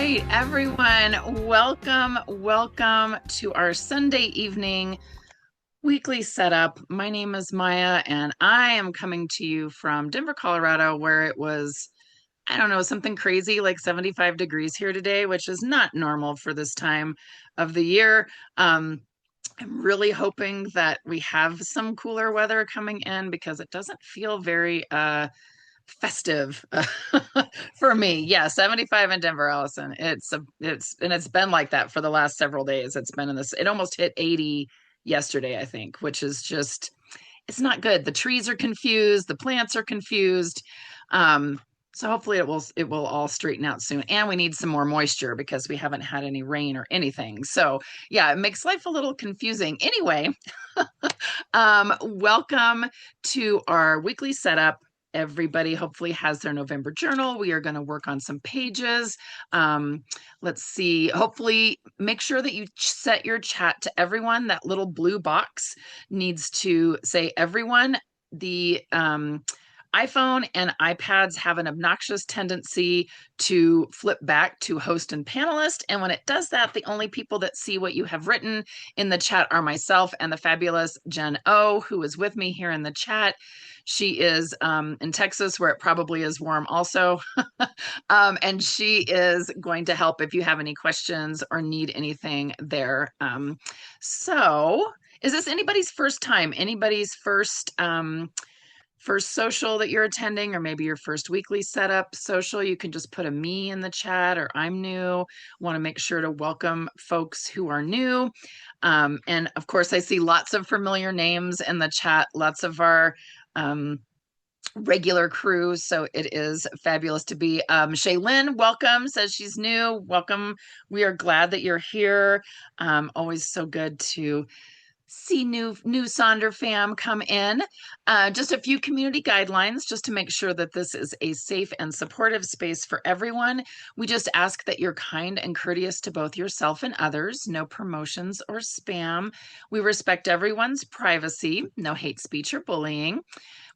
right, everyone, welcome to our Sunday evening weekly setup. My name is Maya, and I am coming to you from Denver, Colorado, where it was, I don't know, something crazy like 75 degrees here today, which is not normal for this time of the year. I'm really hoping that we have some cooler weather coming in because it doesn't feel very festive for me. Yeah, 75 in Denver, Allison. It's been like that for the last several days. It's been in this, it almost hit 80 yesterday, I think, which is just, it's not good. The trees are confused, the plants are confused. So hopefully it will all straighten out soon. And we need some more moisture because we haven't had any rain or anything. So yeah, it makes life a little confusing. Anyway, welcome to our weekly setup. Everybody hopefully has their November journal. We are going to work on some pages. Let's see. Hopefully, make sure that you set your chat to everyone. That little blue box needs to say everyone. The iPhone and iPads have an obnoxious tendency to flip back to host and panelist. And when it does that, the only people that see what you have written in the chat are myself and the fabulous Jen O, who is with me here in the chat. She is in Texas, where it probably is warm also. And she is going to help if you have any questions or need anything there. So is this anybody's first time? Anybody's first social that you're attending, or maybe your first weekly setup social? You can just put a me in the chat, or I'm new. Want to make sure to welcome folks who are new. And of course, I see lots of familiar names in the chat, lots of our regular crew. So it is fabulous to be. Shaylin, welcome, says she's new. Welcome. We are glad that you're here. Always so good to see new Sonder fam come in. Just a few community guidelines just to make sure that this is a safe and supportive space for everyone. We just ask that you're kind and courteous to both yourself and others. No promotions or spam. We respect everyone's privacy. No hate speech or bullying.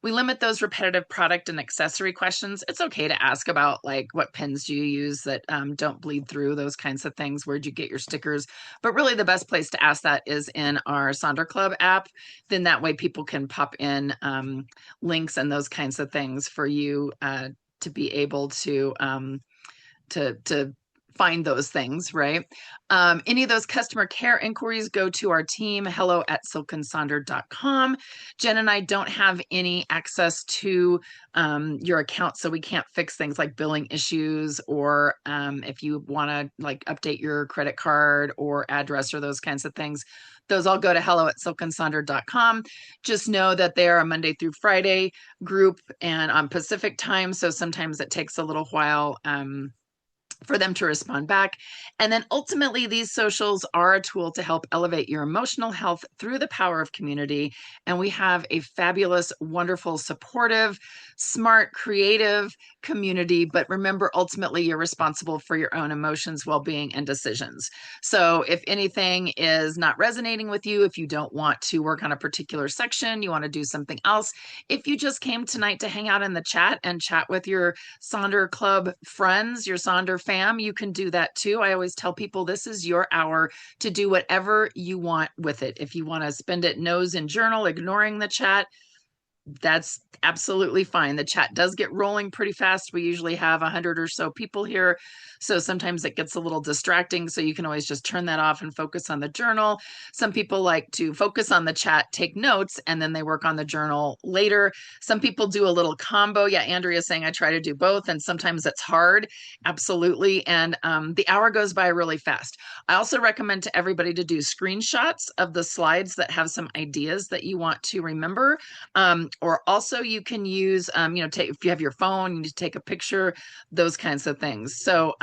We limit those repetitive product and accessory questions. It's okay to ask about, like, what pens do you use that don't bleed through, those kinds of things. Where'd you get your stickers? But really the best place to ask that is in our Sonder Club app. Then that way people can pop in links and those kinds of things for you to be able to find those things, right? Any of those customer care inquiries, go to our team, hello@silkensonder.com. Jen and I don't have any access to your account, so we can't fix things like billing issues, or if you want to like update your credit card or address or those kinds of things. Those all go to hello@silkensonder.com. Just know that they are a Monday through Friday group and on Pacific time, so sometimes it takes a little while for them to respond back. And then ultimately, these socials are a tool to help elevate your emotional health through the power of community. And we have a fabulous, wonderful, supportive, smart, creative community. But remember, ultimately, you're responsible for your own emotions, well-being, and decisions. So if anything is not resonating with you, if you don't want to work on a particular section, you want to do something else, if you just came tonight to hang out in the chat and chat with your Sonder Club friends, your Sonder fam, you can do that too. I always tell people this is your hour to do whatever you want with it. If you want to spend it nose in journal, ignoring the chat, that's absolutely fine. The chat does get rolling pretty fast. We usually have 100 or so people here, so sometimes it gets a little distracting, so you can always just turn that off and focus on the journal. Some people like to focus on the chat, take notes, and then they work on the journal later. Some people do a little combo. Yeah, Andrea's saying I try to do both, and sometimes it's hard. Absolutely. And the hour goes by really fast. I also recommend to everybody to do screenshots of the slides that have some ideas that you want to remember. Or also you can use, if you have your phone, you need to take a picture, those kinds of things. So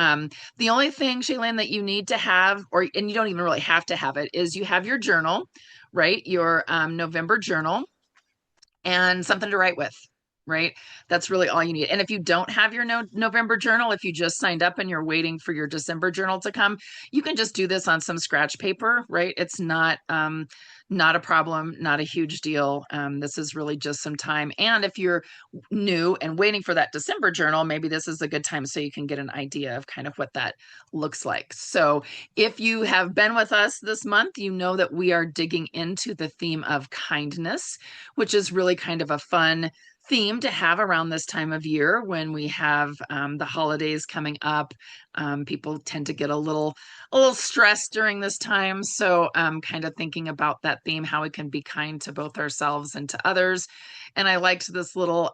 the only thing, Shaylin, that you need to have, and you don't even really have to have it, is you have your journal, right? Your November journal, and something to write with, right? That's really all you need. And if you don't have your November journal, if you just signed up and you're waiting for your December journal to come, you can just do this on some scratch paper, right? It's not Not a problem, not a huge deal. This is really just some time. And if you're new and waiting for that December journal, maybe this is a good time so you can get an idea of kind of what that looks like. So if you have been with us this month, you know that we are digging into the theme of kindness, which is really kind of a fun theme to have around this time of year when we have the holidays coming up. People tend to get a little stressed during this time. So kind of thinking about that theme, how we can be kind to both ourselves and to others. And I liked this little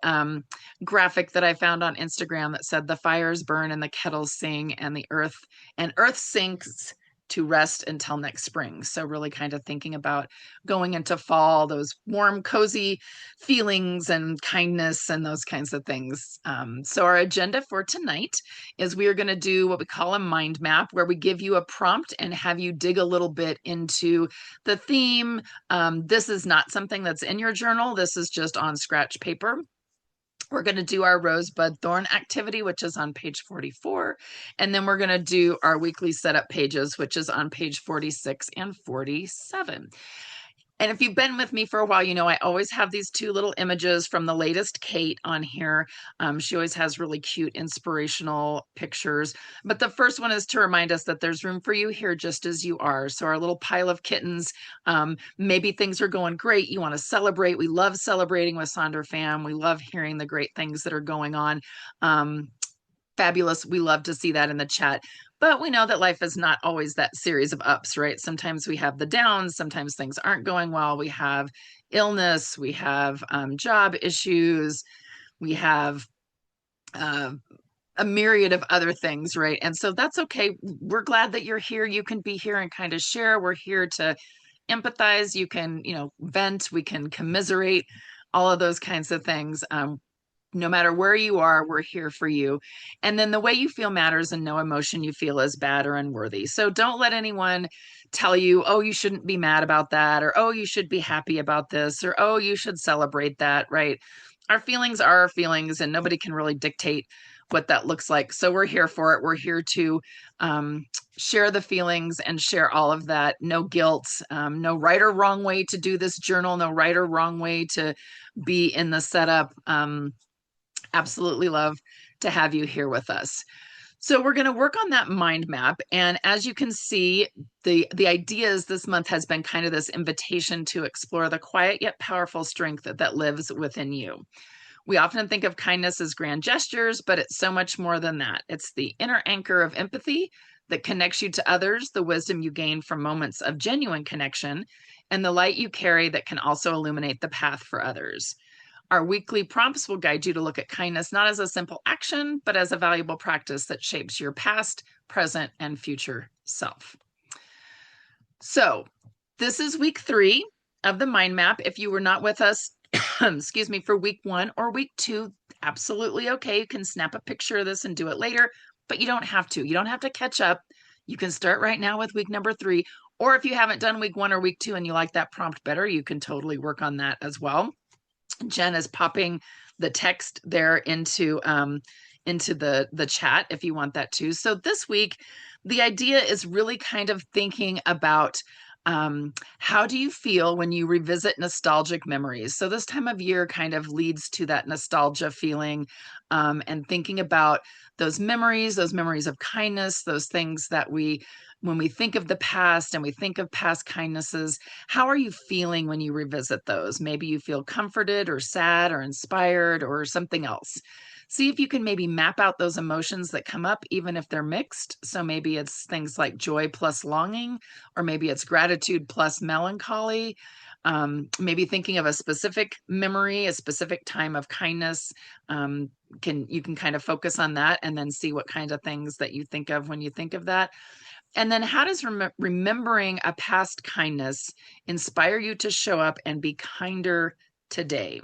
graphic that I found on Instagram that said the fires burn and the kettles sing and the earth sinks to rest until next spring. So really kind of thinking about going into fall, those warm, cozy feelings and kindness and those kinds of things. So our agenda for tonight is we are going to do what we call a mind map, where we give you a prompt and have you dig a little bit into the theme. This is not something that's in your journal. This is just on scratch paper. We're going to do our rosebud thorn activity, which is on page 44. And then we're going to do our weekly setup pages, which is on page 46 and 47. And if you've been with me for a while, you know I always have these two little images from the latest Kate on here. She always has really cute, inspirational pictures. But the first one is to remind us that there's room for you here just as you are. So our little pile of kittens, maybe things are going great. You want to celebrate. We love celebrating with Sonder Fam. We love hearing the great things that are going on. Fabulous. We love to see that in the chat. But we know that life is not always that series of ups, right? Sometimes we have the downs, sometimes things aren't going well. We have illness, we have job issues, we have a myriad of other things, right? And so that's okay. We're glad that you're here. You can be here and kind of share. We're here to empathize. You can, vent, we can commiserate, all of those kinds of things. No matter where you are, we're here for you. And then the way you feel matters, and no emotion you feel is bad or unworthy. So don't let anyone tell you, oh, you shouldn't be mad about that, or oh, you should be happy about this, or oh, you should celebrate that, right? Our feelings are our feelings, and nobody can really dictate what that looks like. So we're here for it. We're here to share the feelings and share all of that. No guilt, no right or wrong way to do this journal, no right or wrong way to be in the setup. Absolutely love to have you here with us. So we're going to work on that mind map. And as you can see, the ideas this month has been kind of this invitation to explore the quiet yet powerful strength that lives within you. We often think of kindness as grand gestures, but it's so much more than that. It's the inner anchor of empathy that connects you to others, the wisdom you gain from moments of genuine connection, and the light you carry that can also illuminate the path for others. Our weekly prompts will guide you to look at kindness not as a simple action, but as a valuable practice that shapes your past, present, and future self. So this is week 3 of the mind map. If you were not with us, excuse me, for week 1 or week 2, absolutely okay. You can snap a picture of this and do it later, but you don't have to. You don't have to catch up. You can start right now with week number 3. Or if you haven't done week 1 or week 2 and you like that prompt better, you can totally work on that as well. Jen is popping the text there into the chat if you want that too. So this week, the idea is really kind of thinking about how do you feel when you revisit nostalgic memories? So this time of year kind of leads to that nostalgia feeling, and thinking about those memories of kindness, those things that when we think of the past and we think of past kindnesses, how are you feeling when you revisit those? Maybe you feel comforted or sad or inspired or something else. See if you can maybe map out those emotions that come up, even if they're mixed. So maybe it's things like joy plus longing, or maybe it's gratitude plus melancholy. Maybe thinking of a specific memory, a specific time of kindness. You can kind of focus on that and then see what kind of things that you think of when you think of that. And then how does remembering a past kindness inspire you to show up and be kinder today?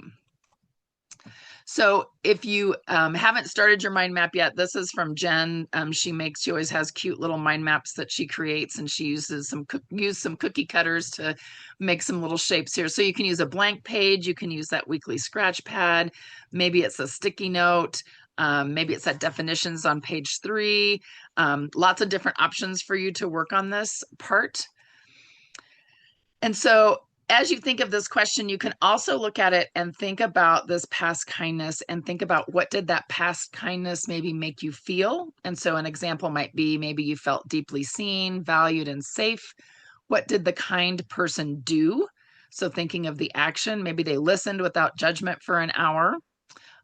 So if you haven't started your mind map yet, this is from Jen. She always has cute little mind maps that she creates, and she uses some cookie cutters to make some little shapes here. So you can use a blank page, you can use that weekly scratch pad, maybe it's a sticky note, maybe it's at definitions on page 3. Lots of different options for you to work on this part. And so as you think of this question, you can also look at it and think about this past kindness and think about what did that past kindness maybe make you feel. And so an example might be maybe you felt deeply seen, valued, and safe. What did the kind person do? So thinking of the action, maybe they listened without judgment for an hour.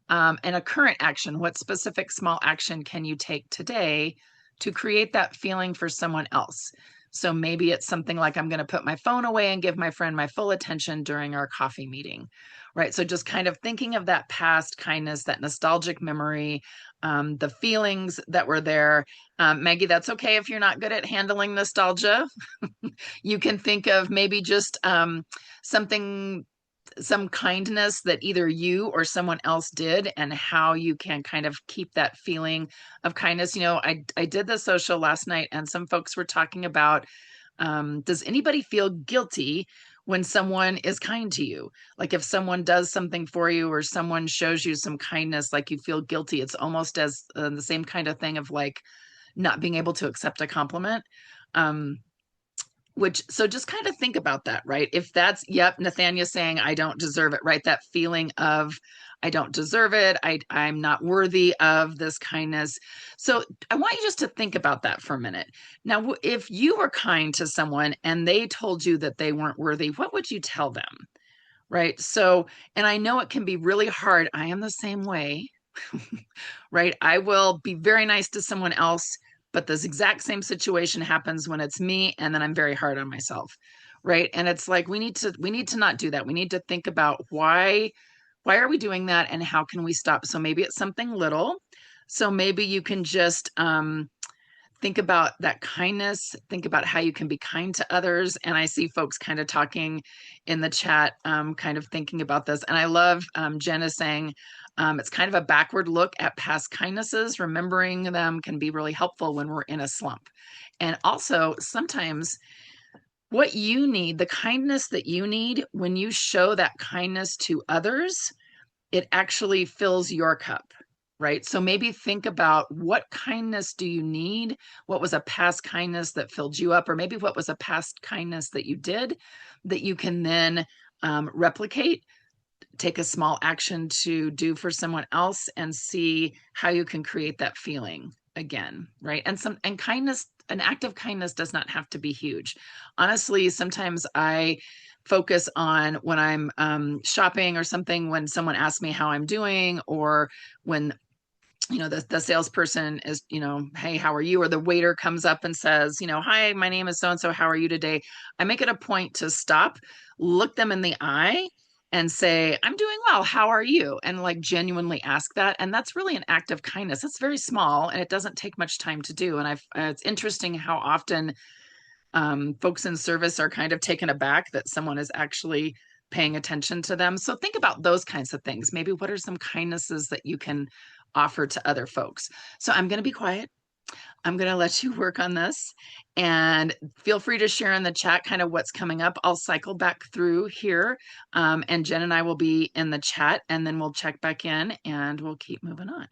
And a current action, what specific small action can you take today to create that feeling for someone else? So maybe it's something like I'm going to put my phone away and give my friend my full attention during our coffee meeting, right? So just kind of thinking of that past kindness, that nostalgic memory, the feelings that were there. Maggie, that's okay if you're not good at handling nostalgia. You can think of maybe just something, some kindness that either you or someone else did, and how you can kind of keep that feeling of kindness. I did the social last night, and some folks were talking about, does anybody feel guilty when someone is kind to you? Like if someone does something for you or someone shows you some kindness, like you feel guilty. It's almost as the same kind of thing of like not being able to accept a compliment. Um, so just kind of think about that, right? If that's, yep, Nathania saying, I don't deserve it, right? That feeling of, I don't deserve it. I'm not worthy of this kindness. So I want you just to think about that for a minute. Now, if you were kind to someone and they told you that they weren't worthy, what would you tell them? Right. So, and I know it can be really hard. I am the same way. Right? I will be very nice to someone else, but this exact same situation happens when it's me, and then I'm very hard on myself. Right? And it's like we need to not do that. We need to think about why are we doing that, and how can we stop? So maybe it's something little. So maybe you can just think about that kindness, think about how you can be kind to others. And I see folks kind of talking in the chat, kind of thinking about this. And I love Jen is saying it's kind of a backward look at past kindnesses. Remembering them can be really helpful when we're in a slump. And also sometimes what you need, the kindness that you need, when you show that kindness to others, it actually fills your cup, right? So maybe think about what kindness do you need? What was a past kindness that filled you up? Or maybe what was a past kindness that you did that you can then replicate, take a small action to do for someone else, and see how you can create that feeling again, right? And kindness, an act of kindness does not have to be huge. Honestly, sometimes I focus on when I'm shopping or something, when someone asks me how I'm doing, or when the salesperson is, hey, how are you? Or the waiter comes up and says, hi, my name is so and so, how are you today? I make it a point to stop, look them in the eye, and say, I'm doing well, how are you? And like genuinely ask that. And that's really an act of kindness. It's very small and it doesn't take much time to do. And it's interesting how often folks in service are kind of taken aback that someone is actually paying attention to them. So think about those kinds of things. Maybe what are some kindnesses that you can offer to other folks? So I'm going to be quiet. I'm going to let you work on this, and feel free to share in the chat kind of what's coming up. I'll cycle back through here, and Jen and I will be in the chat, and then we'll check back in and we'll keep moving on.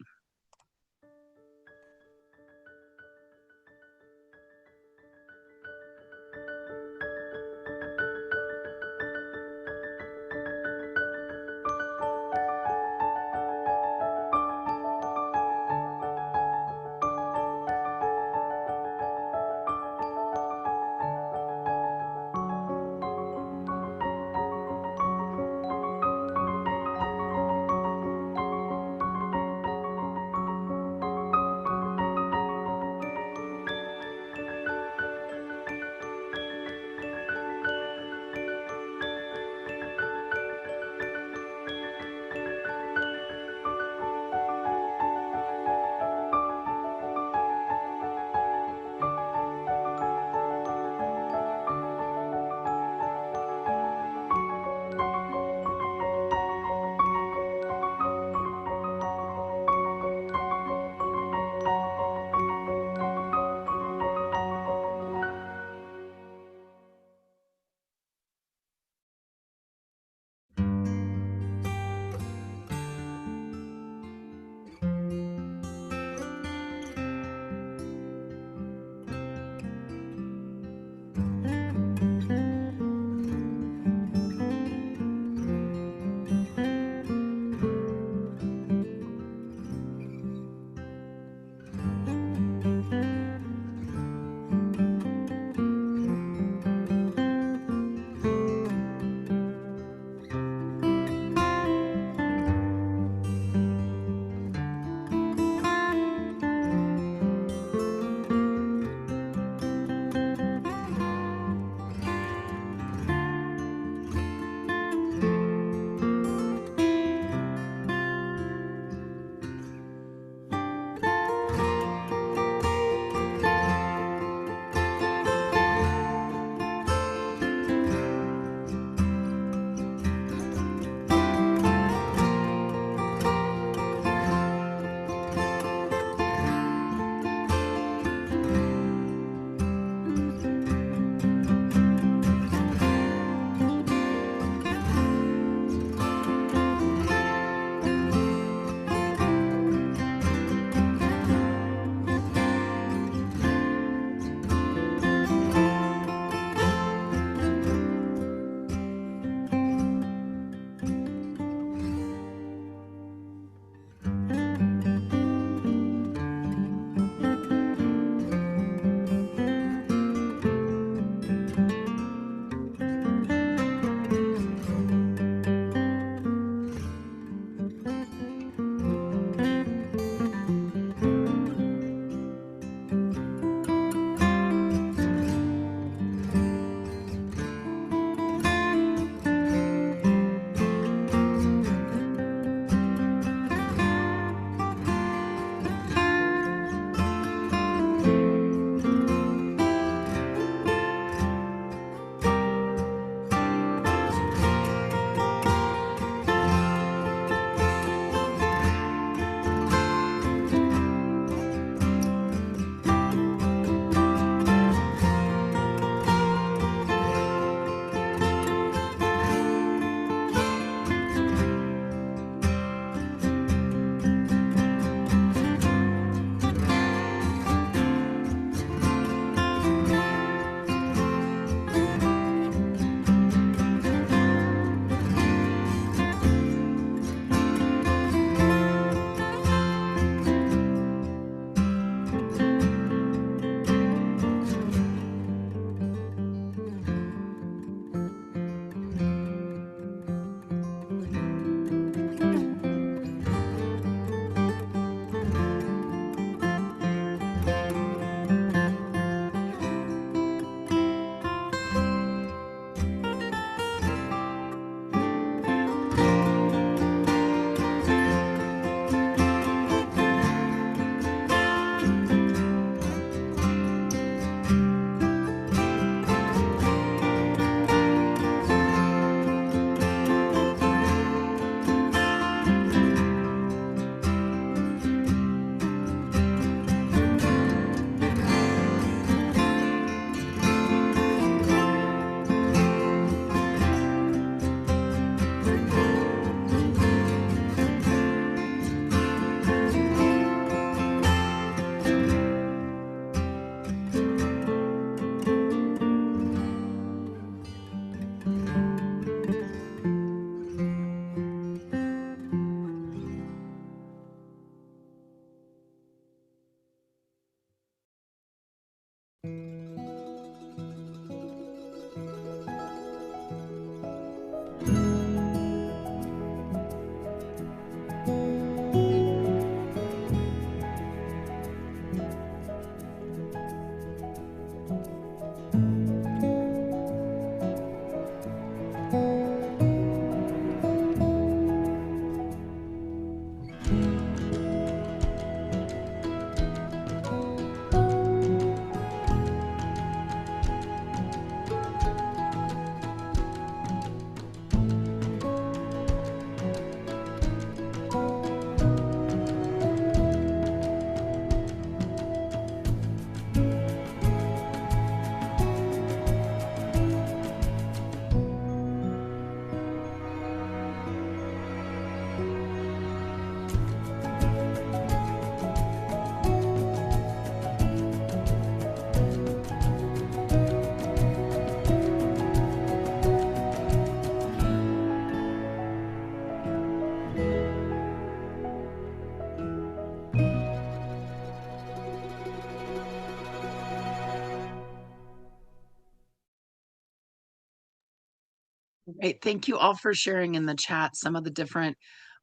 Great. Thank you all for sharing in the chat some of the different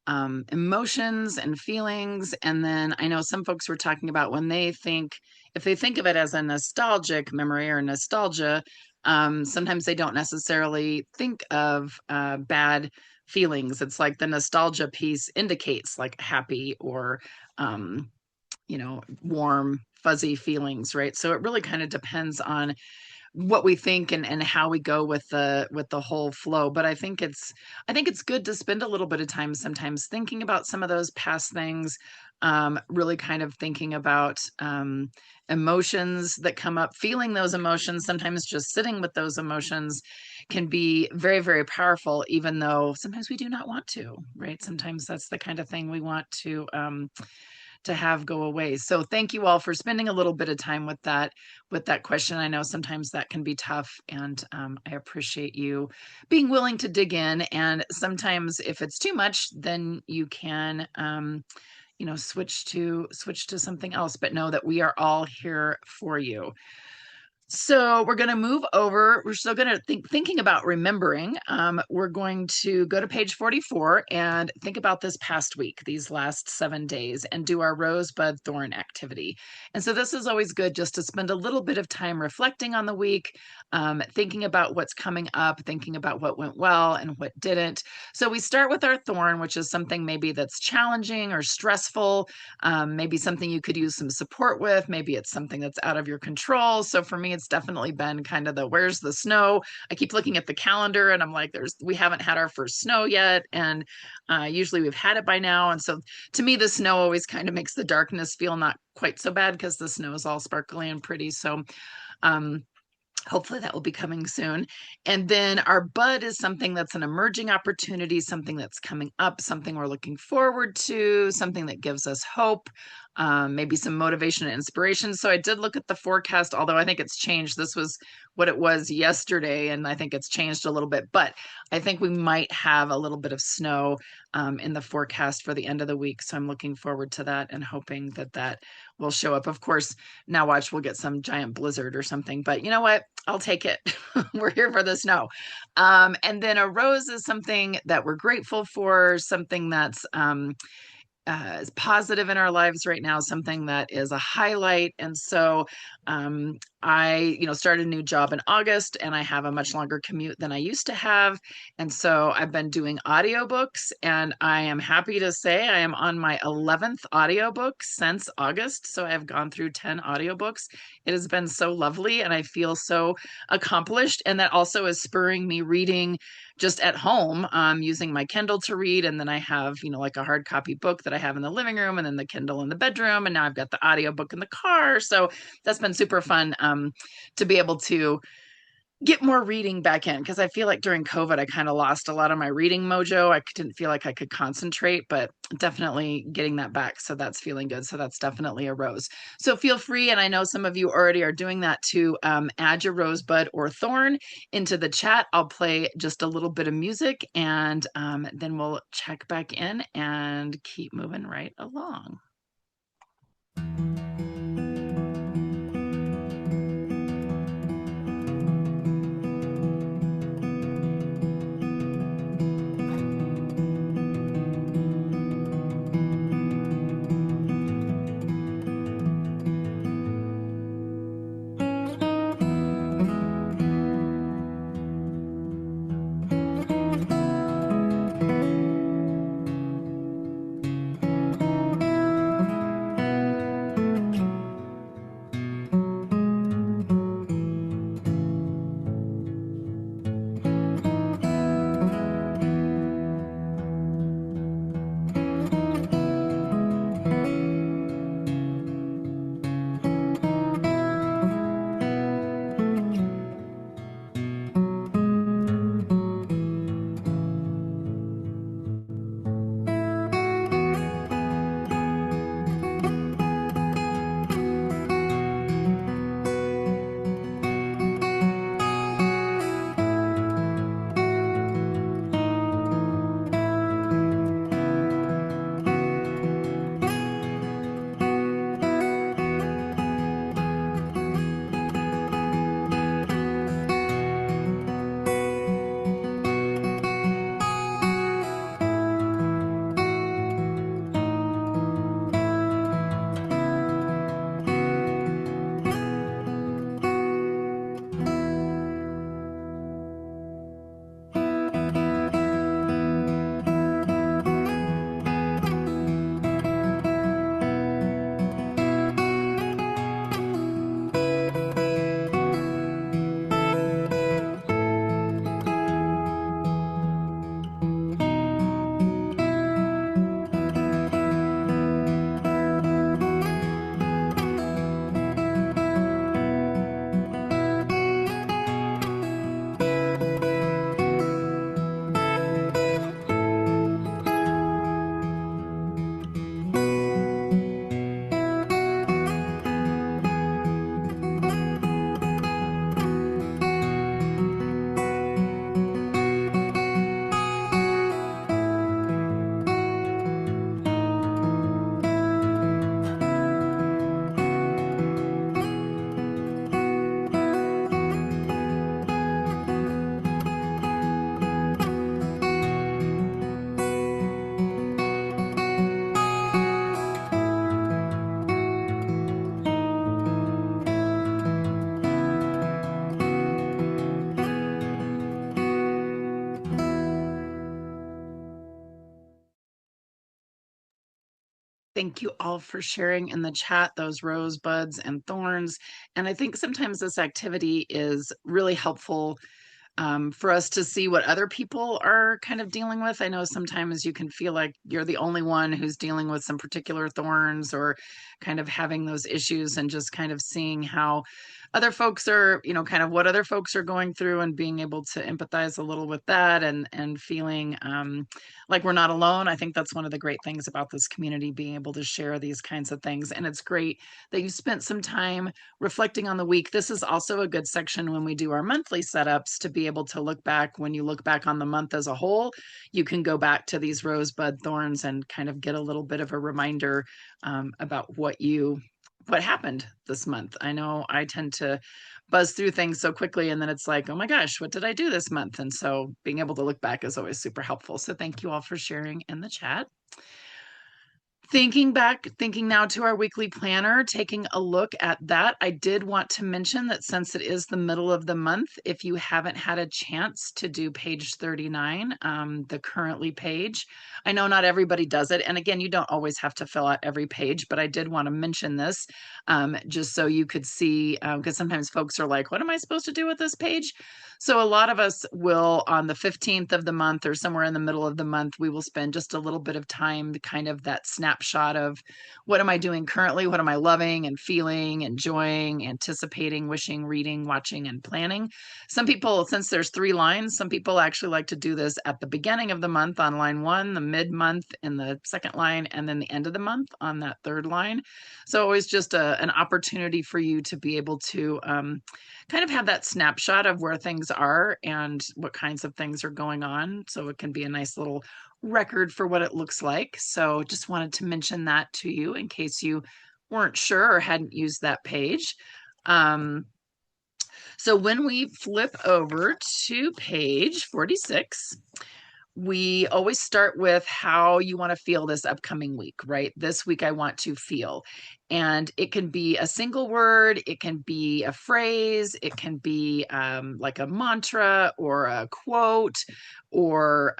emotions and feelings. And then I know some folks were talking about when they think, if they think of it as a nostalgic memory or nostalgia, sometimes they don't necessarily think of bad feelings. It's like the nostalgia piece indicates like happy or, um, warm, fuzzy feelings, right? So it really kind of depends on what we think and how we go with the whole flow. But I think it's good to spend a little bit of time sometimes thinking about some of those past things, really kind of thinking about emotions that come up, feeling those emotions. Sometimes just sitting with those emotions can be very, very powerful, even though sometimes we do not want to, right? Sometimes that's the kind of thing we want to have go away. So thank you all for spending a little bit of time with that question. I know sometimes that can be tough, and I appreciate you being willing to dig in. And sometimes if it's too much, then you can switch to something else. But know that we are all here for you. So we're going to move over. We're still going to thinking about remembering. We're going to go to page 44 and think about this past week, these last 7 days, and do our rosebud thorn activity. And so this is always good just to spend a little bit of time reflecting on the week, thinking about what's coming up, thinking about what went well and what didn't. So we start with our thorn, which is something maybe that's challenging or stressful, maybe something you could use some support with. Maybe it's something that's out of your control. So for me, it's definitely been kind of the where's the snow? I keep looking at the calendar and I'm like, we haven't had our first snow yet. And usually we've had it by now. And so to me, the snow always kind of makes the darkness feel not quite so bad because the snow is all sparkly and pretty. So um, hopefully that will be coming soon. And then our bud is something that's an emerging opportunity, something that's coming up, something we're looking forward to, something that gives us hope, maybe some motivation and inspiration. So I did look at the forecast, although I think it's changed. This was what it was yesterday, and I think it's changed a little bit, but I think we might have a little bit of snow in the forecast for the end of the week. So I'm looking forward to that and hoping that that will show up. Of course, now watch, we'll get some giant blizzard or something, but you know what? I'll take it. We're here for the snow. And then a rose is something that we're grateful for, something that's is positive in our lives right now, something that is a highlight. And so I, started a new job in August and I have a much longer commute than I used to have. And so I've been doing audiobooks and I am happy to say I am on my 11th audiobook since August. So I have gone through 10 audiobooks. It has been so lovely and I feel so accomplished. And that also is spurring me reading just at home, using my Kindle to read. And then I have, like a hard copy book that I have in the living room and then the Kindle in the bedroom. And now I've got the audiobook in the car. So that's been super fun to be able to get more reading back in because I feel like during COVID, I kind of lost a lot of my reading mojo. I didn't feel like I could concentrate, but definitely getting that back. So that's feeling good. So that's definitely a rose. So feel free, and I know some of you already are doing that, to add your rosebud or thorn into the chat. I'll play just a little bit of music and then we'll check back in and keep moving right along. Thank you all for sharing in the chat those rosebuds and thorns. And I think sometimes this activity is really helpful for us to see what other people are kind of dealing with. I know sometimes you can feel like you're the only one who's dealing with some particular thorns or kind of having those issues, and just kind of seeing how other folks are, kind of what other folks are going through, and being able to empathize a little with that, and feeling like we're not alone. I think that's one of the great things about this community, being able to share these kinds of things. And it's great that you spent some time reflecting on the week. This is also a good section when we do our monthly setups to be able to look back. When you look back on the month as a whole, you can go back to these rosebud thorns and kind of get a little bit of a reminder about what happened this month. I know I tend to buzz through things so quickly, and then it's like, oh my gosh, what did I do this month? And so being able to look back is always super helpful. So thank you all for sharing in the chat. Thinking now to our weekly planner, taking a look at that, I did want to mention that since it is the middle of the month, if you haven't had a chance to do page 39, the currently page, I know not everybody does it. And again, you don't always have to fill out every page, but I did want to mention this just so you could see, because sometimes folks are like, what am I supposed to do with this page? So a lot of us will, on the 15th of the month or somewhere in the middle of the month, we will spend just a little bit of time to kind of that snapshot of what am I doing currently? What am I loving and feeling, enjoying, anticipating, wishing, reading, watching, and planning? Some people, since there's 3 lines, some people actually like to do this at the beginning of the month on line 1, the mid-month in the second line, and then the end of the month on that third line. So always just an opportunity for you to be able to kind of have that snapshot of where things are and what kinds of things are going on. So it can be a nice little record for what it looks like. So just wanted to mention that to you in case you weren't sure or hadn't used that page. So when we flip over to page 46, we always start with how you want to feel this upcoming week, right? This week I want to feel. And it can be a single word, it can be a phrase, it can be like a mantra or a quote, or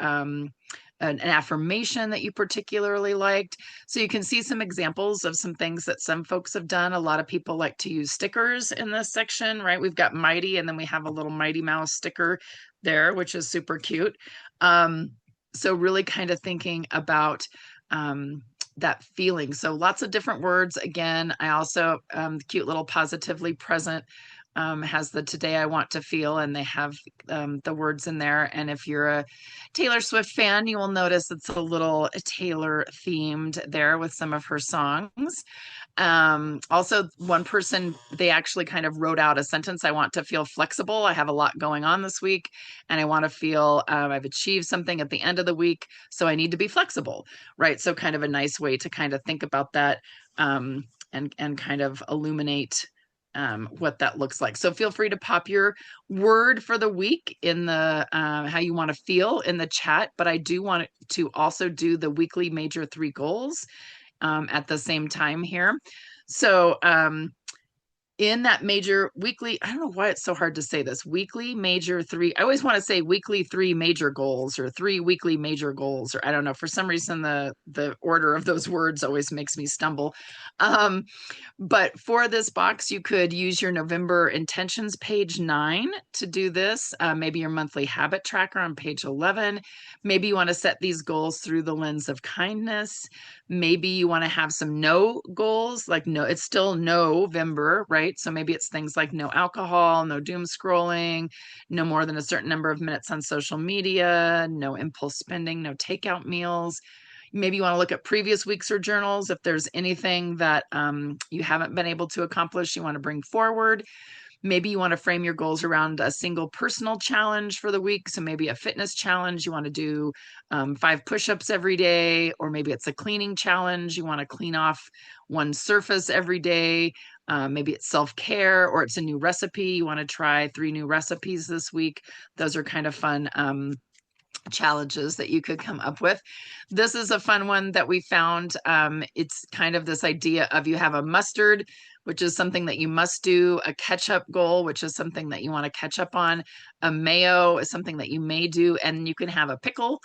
an affirmation that you particularly liked. So you can see some examples of some things that some folks have done. A lot of people like to use stickers in this section, right? We've got Mighty, and then we have a little Mighty Mouse sticker there, which is super cute. So really kind of thinking about that feeling. So lots of different words. Again, I also, cute little Positively Present has the Today I Want to Feel, and they have the words in there. And if you're a Taylor Swift fan, you will notice it's a little Taylor themed there with some of her songs. Also, one person, they actually kind of wrote out a sentence: I want to feel flexible. I have a lot going on this week, and I want to feel I've achieved something at the end of the week, so I need to be flexible, right? So kind of a nice way to kind of think about that, and kind of illuminate what that looks like. So feel free to pop your word for the week in the how you want to feel in the chat. But I do want to also do the weekly major 3 goals at the same time here. So in that major weekly, I don't know why it's so hard to say this, weekly major 3, I always want to say weekly 3 major goals, or 3 weekly major goals, or I don't know, for some reason the order of those words always makes me stumble. But for this box, you could use your November intentions, page 9, to do this. Maybe your monthly habit tracker on page 11. Maybe you want to set these goals through the lens of kindness. Maybe you want to have some no goals, like no, it's still November, right? So maybe it's things like no alcohol, no doom scrolling, no more than a certain number of minutes on social media, no impulse spending, no takeout meals. Maybe you want to look at previous weeks or journals. If there's anything that you haven't been able to accomplish, you want to bring forward. Maybe you want to frame your goals around a single personal challenge for the week. So maybe a fitness challenge, you want to do 5 push-ups every day, or maybe it's a cleaning challenge. You want to clean off 1 surface every day. Maybe it's self-care, or it's a new recipe. You want to try 3 new recipes this week. Those are kind of fun challenges that you could come up with. This is a fun one that we found. It's kind of this idea of, you have a mustard which is something that you must do, a catch up goal, which is something that you want to catch up on, a mayo is something that you may do, and you can have a pickle,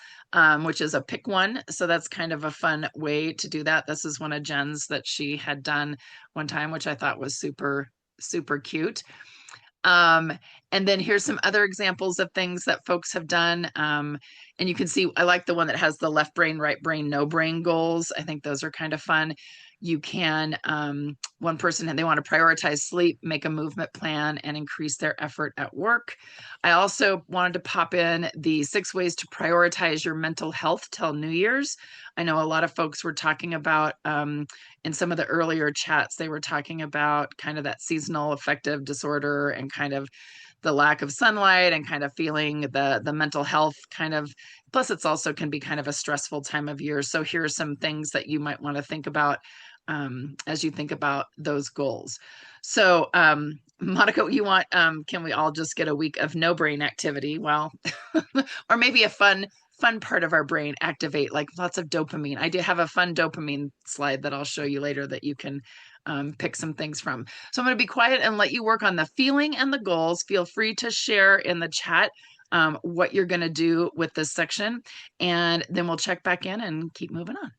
which is a pick one. So that's kind of a fun way to do that. This is one of Jen's that she had done one time, which I thought was super, super cute. Um, and then here's some other examples of things that folks have done. And you can see, I like the one that has the left brain, right brain, no brain goals. I think those are kind of fun. You can, one person, they want to prioritize sleep, make a movement plan, and increase their effort at work. I also wanted to pop in the 6 ways to prioritize your mental health till New Year's. I know a lot of folks were talking about, in some of the earlier chats, they were talking about kind of that seasonal affective disorder and kind of the lack of sunlight and kind of feeling the mental health kind of, plus it's also can be kind of a stressful time of year. So here are some things that you might want to think about as you think about those goals. So Monica, you want, can we all just get a week of no brain activity? Well, or maybe a fun part of our brain activate, like lots of dopamine. I do have a fun dopamine slide that I'll show you later that you can pick some things from. So I'm going to be quiet and let you work on the feeling and the goals. Feel free to share in the chat what you're going to do with this section, and then we'll check back in and keep moving on.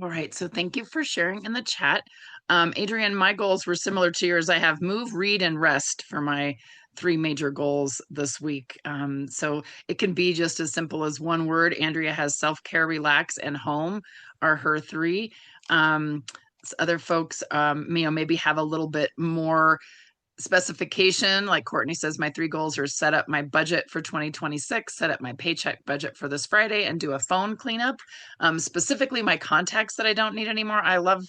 All right, so thank you for sharing in the chat. Adrienne, my goals were similar to yours. I have move, read, and rest for my 3 major goals this week. So it can be just as simple as one word. Andrea has self-care, relax, and home are her 3. Other folks, maybe have a little bit more specification. Like Courtney says, my 3 goals are set up my budget for 2026, set up my paycheck budget for this Friday, and do a phone cleanup. Specifically, my contacts that I don't need anymore. I love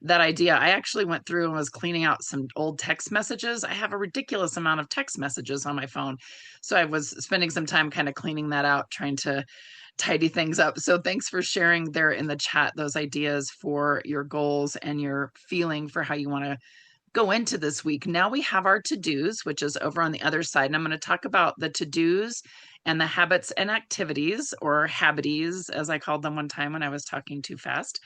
that idea. I actually went through and was cleaning out some old text messages. I have a ridiculous amount of text messages on my phone. So I was spending some time kind of cleaning that out, trying to tidy things up. So thanks for sharing there in the chat those ideas for your goals and your feeling for how you want to go into this week. Now we have our to-dos, which is over on the other side. And I'm going to talk about the to-dos and the habits and activities, or habities, as I called them one time when I was talking too fast.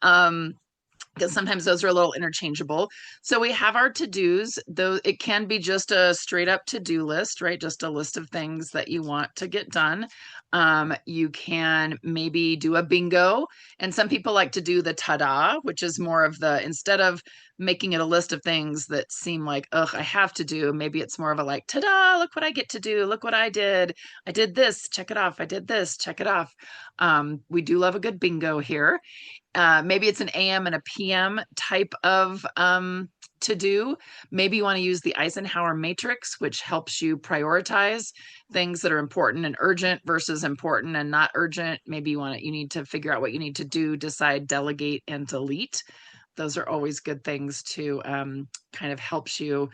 Because sometimes those are a little interchangeable. So we have our to-dos, though it can be just a straight up to-do list, right? Just a list of things that you want to get done. You can maybe do a bingo. And some people like to do the ta-da, which is more of the, instead of making it a list of things that seem like, ugh, I have to do, maybe it's more of a like, ta-da, look what I get to do. Look what I did. I did this, check it off. I did this, check it off. We do love a good bingo here. Maybe it's an AM and a PM type of to do. Maybe you want to use the Eisenhower matrix, which helps you prioritize things that are important and urgent versus important and not urgent. Maybe you need to figure out what you need to do, decide, delegate, and delete. Those are always good things to kind of helps you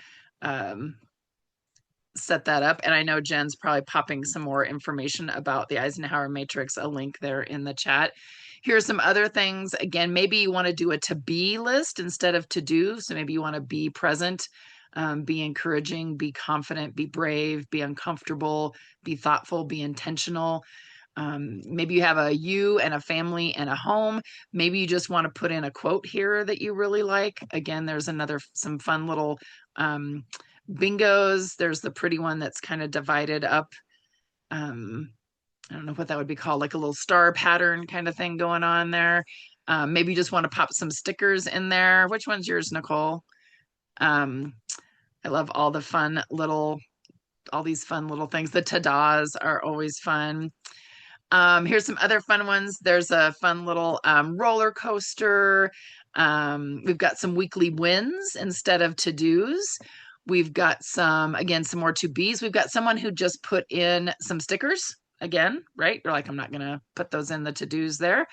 set that up. And I know Jen's probably popping some more information about the Eisenhower matrix, a link there in the chat. Here's some other things. Again, maybe you want to do a to be list instead of to do. So maybe you want to be present, be encouraging, be confident, be brave, be uncomfortable, be thoughtful, be intentional. Maybe you have a you and a family and a home. Maybe you just want to put in a quote here that you really like. Again, there's some fun little bingos. There's the pretty one that's kind of divided up. I don't know what that would be called, like a little star pattern kind of thing going on there. Maybe you just want to pop some stickers in there. Which one's yours, Nicole? I love all these fun little things. The ta-das are always fun. Here's some other fun ones. There's a fun little roller coaster. We've got some weekly wins instead of to-dos. We've got some more to-bes. We've got someone who just put in some stickers again, right? You're like, I'm not going to put those in the to-dos there.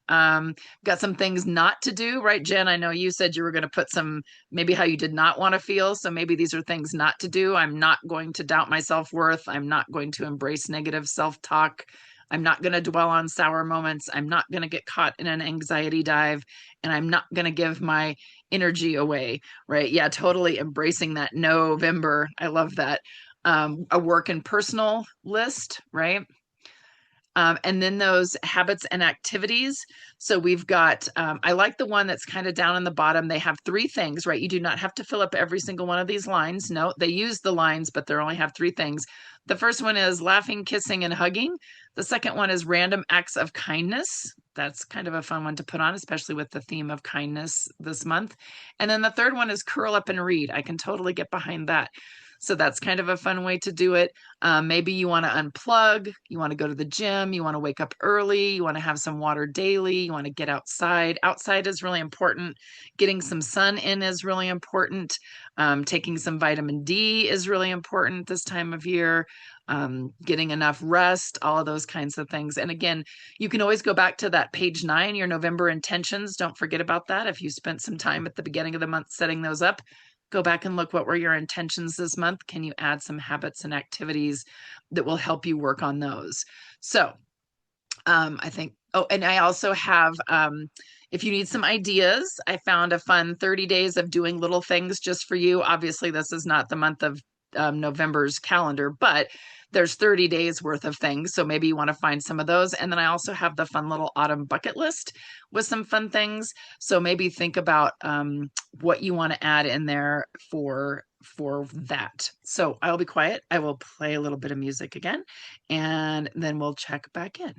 Got some things not to do, right, Jen? I know you said you were going to put some, maybe how you did not want to feel. So maybe these are things not to do. I'm not going to doubt my self-worth. I'm not going to embrace negative self-talk. I'm not going to dwell on sour moments. I'm not going to get caught in an anxiety dive, and I'm not going to give my energy away, right? Yeah, totally embracing that November. I love that. A work and personal list, right? And then those habits and activities. So we've got, I like the one that's kind of down in the bottom. They have 3 things, right? You do not have to fill up every single one of these lines. No, they use the lines, but they only have 3 things. The first one is laughing, kissing, and hugging. The second one is random acts of kindness. That's kind of a fun one to put on, especially with the theme of kindness this month. And then the third one is curl up and read. I can totally get behind that. So that's kind of a fun way to do it. Maybe you want to unplug, you want to go to the gym, you want to wake up early, you want to have some water daily, you want to get outside. Outside is really important. Getting some sun in is really important. Taking some vitamin D is really important this time of year. Getting enough rest, all of those kinds of things. And again, you can always go back to that page 9, your November intentions. Don't forget about that. If you spent some time at the beginning of the month setting those up, go back and look, what were your intentions this month? Can you add some habits and activities that will help you work on those? So I think, oh, and I also have, if you need some ideas, I found a fun 30 days of doing little things just for you. Obviously, this is not the month of November's calendar, but there's 30 days worth of things. So maybe you want to find some of those. And then I also have the fun little autumn bucket list with some fun things. So maybe think about what you want to add in there for that. So I'll be quiet. I will play a little bit of music again, and then we'll check back in.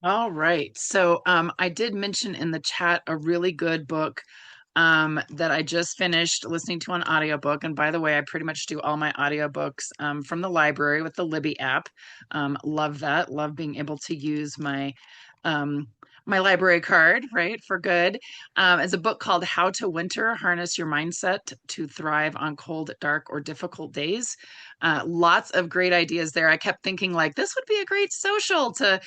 All right. So I did mention in the chat a really good book that I just finished listening to on audiobook. And by the way, I pretty much do all my audiobooks from the library with the Libby app. Love that. Love being able to use um, my library card, right, for good. It's a book called How to Winter, Harness Your Mindset to Thrive on Cold, Dark, or Difficult Days. Lots of great ideas there. I kept thinking like this would be a great social to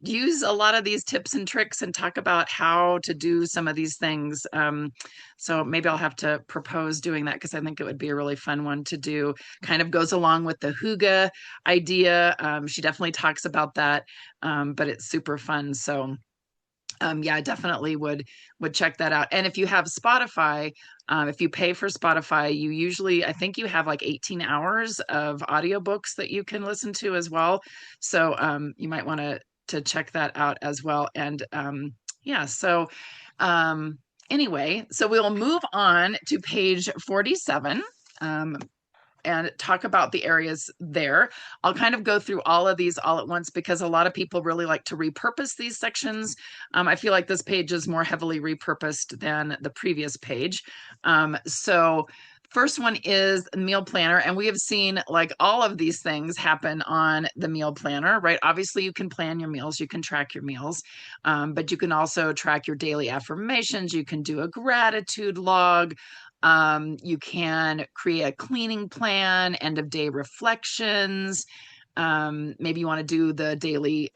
use a lot of these tips and tricks and talk about how to do some of these things. So maybe I'll have to propose doing that because I think it would be a really fun one to do. Kind of goes along with the Huga idea. She definitely talks about that, but it's super fun. So yeah, I definitely would check that out. And if you have Spotify, if you pay for Spotify, you usually, I think you have like 18 hours of audiobooks that you can listen to as well. So you might want to check that out as well. And yeah, so um, anyway, so we'll move on to page 47. And talk about the areas there. I'll kind of go through all of these all at once because a lot of people really like to repurpose these sections. I feel like this page is more heavily repurposed than the previous page. So first one is meal planner, and we have seen like all of these things happen on the meal planner, right? Obviously you can plan your meals, you can track your meals, but you can also track your daily affirmations, you can do a gratitude log, you can create a cleaning plan, end of day reflections. Maybe you want to do the daily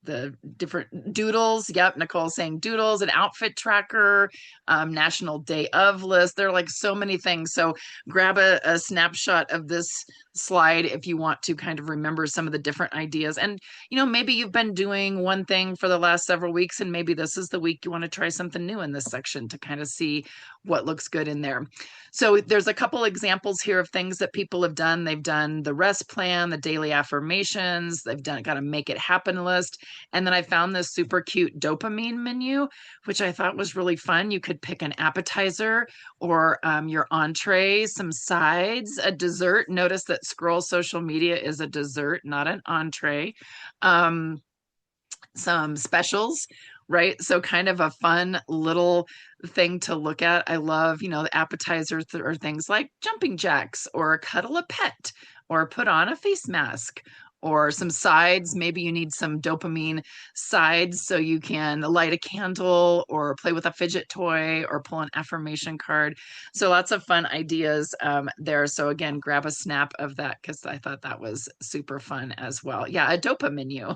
the different doodles. Yep, Nicole's saying doodles, an outfit tracker, national day of list. There are like so many things. So grab a snapshot of this slide if you want to kind of remember some of the different ideas. And maybe you've been doing one thing for the last several weeks, and maybe this is the week you want to try something new in this section to kind of see what looks good in there. So there's a couple examples here of things that people have done. They've done the rest plan, the daily affirmations, they've done got a make it happen list. And then I found this super cute dopamine menu, which I thought was really fun. You could pick an appetizer or your entree, some sides, a dessert. Notice that Scroll Social Media is a dessert, not an entree. Some specials, right? So kind of a fun little thing to look at. I love, the appetizers or things like jumping jacks or cuddle a pet or put on a face mask or some sides. Maybe you need some dopamine sides so you can light a candle or play with a fidget toy or pull an affirmation card. So lots of fun ideas there. So again, grab a snap of that because I thought that was super fun as well. Yeah, a dopamine menu.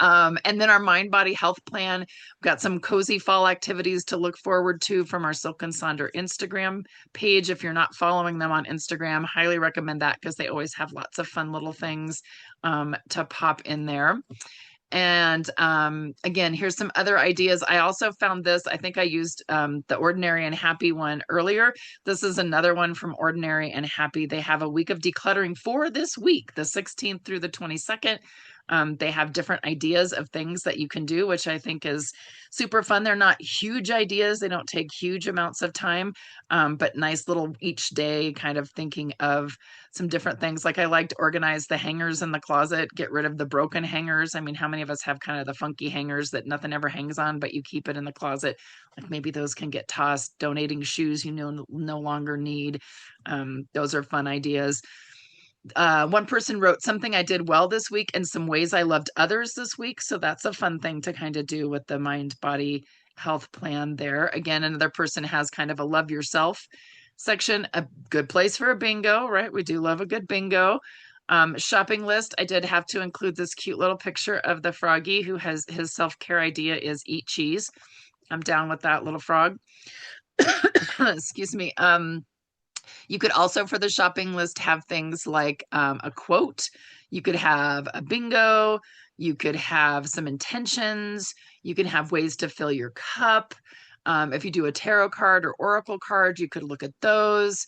And then our mind body health plan. We've got some cozy fall activities to look forward to from our Silk and Sonder Instagram page. If you're not following them on Instagram, highly recommend that because they always have lots of fun little things to pop in there. And again, here's some other ideas. I also found this, I think I used the Ordinary and Happy one earlier. This is another one from Ordinary and Happy. They have a week of decluttering for this week, the 16th through the 22nd. They have different ideas of things that you can do, which I think is super fun. They're not huge ideas. They don't take huge amounts of time, but nice little each day kind of thinking of some different things. Like I like to organize the hangers in the closet, get rid of the broken hangers. I mean, how many of us have kind of the funky hangers that nothing ever hangs on, but you keep it in the closet? Like maybe those can get tossed. Donating shoes you no longer need. Those are fun ideas. One person wrote something I did well this week and some ways I loved others this week. So that's a fun thing to kind of do with the mind body health plan there. Again, another person has kind of a love yourself section, a good place for a bingo, right? We do love a good bingo. Shopping list. I did have to include this cute little picture of the froggy who has his self-care idea is eat cheese. I'm down with that little frog. Excuse me. You could also, for the shopping list, have things like a quote. You could have a bingo. You could have some intentions. You can have ways to fill your cup. If you do a tarot card or oracle card, you could look at those.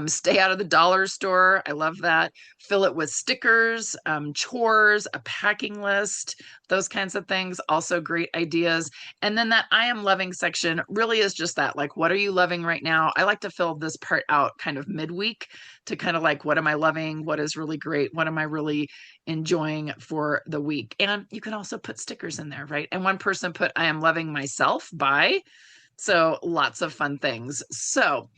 Stay out of the dollar store. I love that. Fill it with stickers, chores, a packing list, those kinds of things. Also great ideas. And then that I am loving section really is just that, like, what are you loving right now? I like to fill this part out kind of midweek to kind of like, what am I loving? What is really great? What am I really enjoying for the week? And you can also put stickers in there, right? And one person put, I am loving myself by. So lots of fun things. So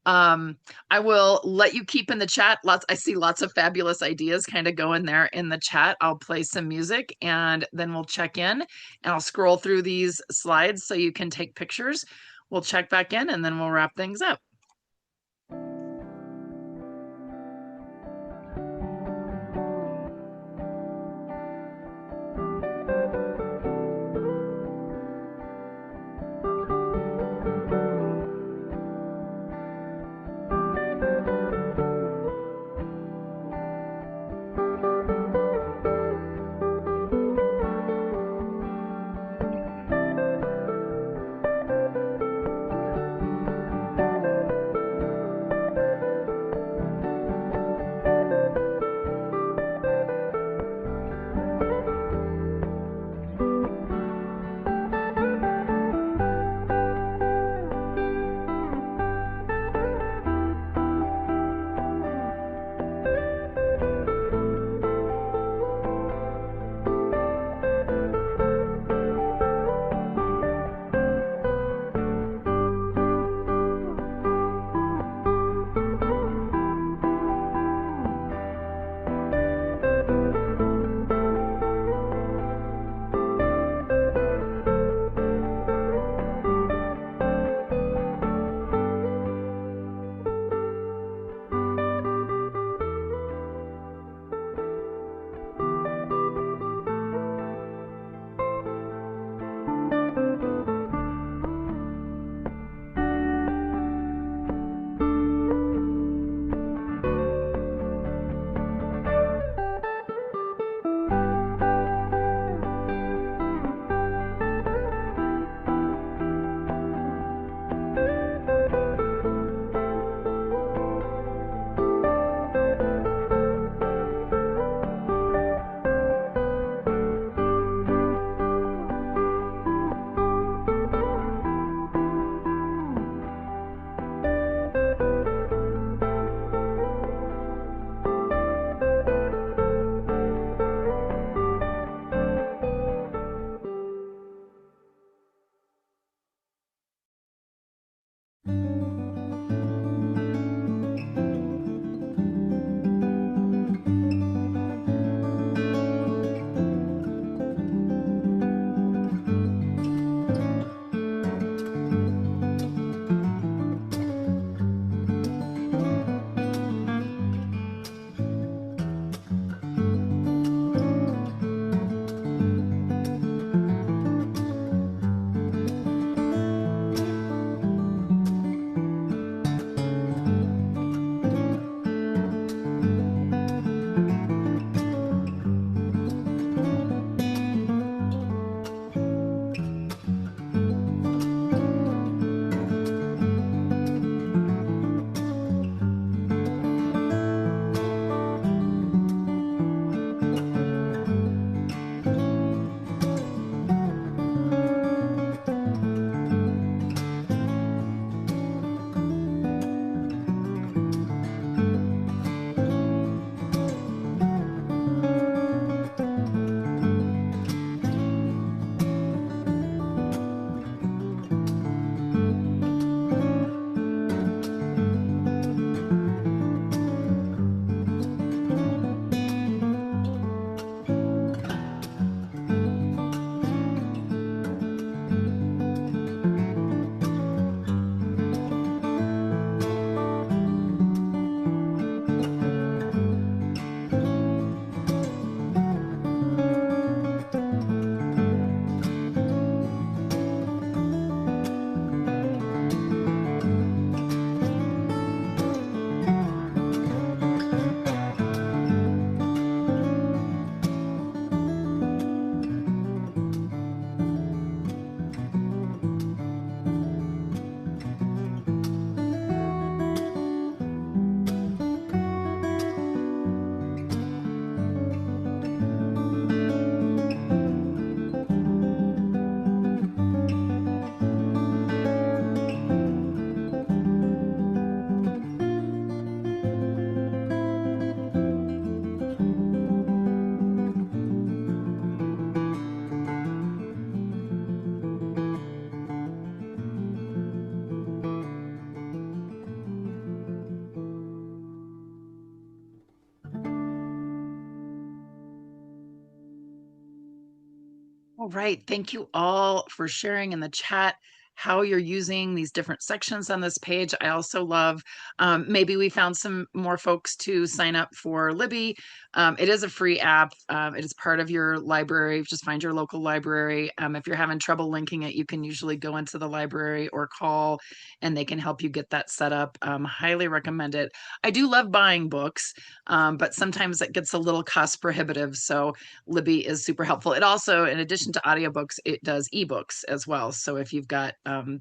um, I will let you keep in the chat. I see lots of fabulous ideas kind of going there in the chat. I'll play some music and then we'll check in and I'll scroll through these slides so you can take pictures. We'll check back in and then we'll wrap things up. All right. Thank you all for sharing in the chat how you're using these different sections on this page. I also love, maybe we found some more folks to sign up for Libby. It is a free app. It is part of your library. Just find your local library. If you're having trouble linking it, you can usually go into the library or call and they can help you get that set up. Highly recommend it. I do love buying books, but sometimes it gets a little cost prohibitive. So Libby is super helpful. It also, in addition to audiobooks, it does ebooks as well. So if you've got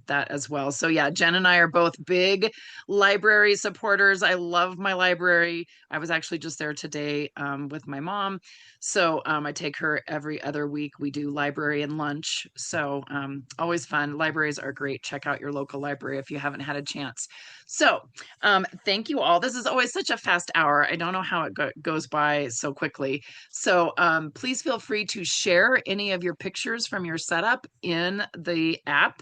that as well. So yeah, Jen and I are both big library supporters. I love my library. I was actually just there today with my mom. So I take her every other week. We do library and lunch. So always fun. Libraries are great. Check out your local library if you haven't had a chance. So thank you all. This is always such a fast hour. I don't know how it goes by so quickly. So please feel free to share any of your pictures from your setup in the app.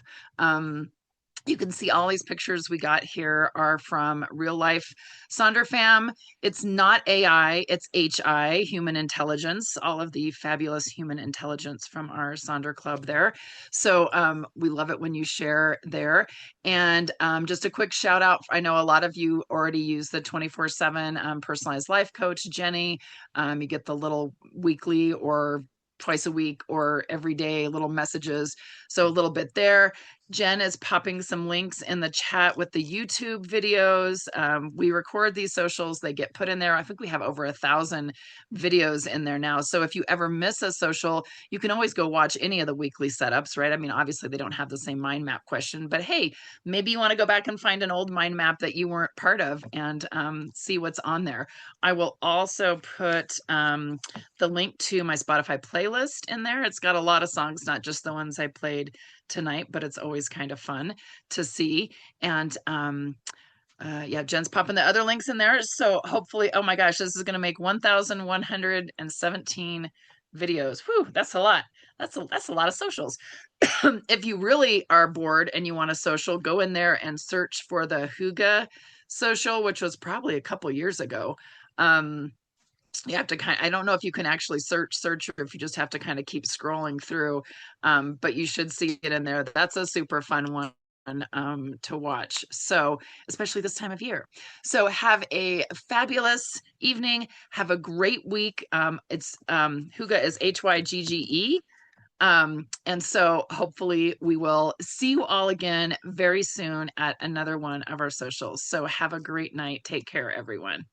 You can see all these pictures we got here are from real life Sonder fam. It's not AI, it's HI, human intelligence, all of the fabulous human intelligence from our Sonder club there. So we love it when you share there. And just a quick shout out. I know a lot of you already use the 24/7 personalized life coach, Jenny. You get the little weekly or twice a week or every day little messages. So a little bit there. Jen is popping some links in the chat with the YouTube videos. We record these socials, they get put in there. I think we have over 1,000 videos in there now. So if you ever miss a social, you can always go watch any of the weekly setups, right? I mean, obviously they don't have the same mind map question, but hey, maybe you want to go back and find an old mind map that you weren't part of and see what's on there. I will also put the link to my Spotify playlist in there. It's got a lot of songs, not just the ones I played tonight, but it's always kind of fun to see. And yeah, Jen's popping the other links in there. So hopefully, oh my gosh, this is going to make 1,117 videos. Whew, that's a lot. That's a lot of socials. If you really are bored and you want a social, go in there and search for the Huga social, which was probably a couple years ago. You have to I don't know if you can actually search or if you just have to kind of keep scrolling through, but you should see it in there. That's a super fun one to watch. So especially this time of year. So have a fabulous evening. Have a great week. It's Hygge is Hygge. And so hopefully we will see you all again very soon at another one of our socials. So have a great night. Take care, everyone.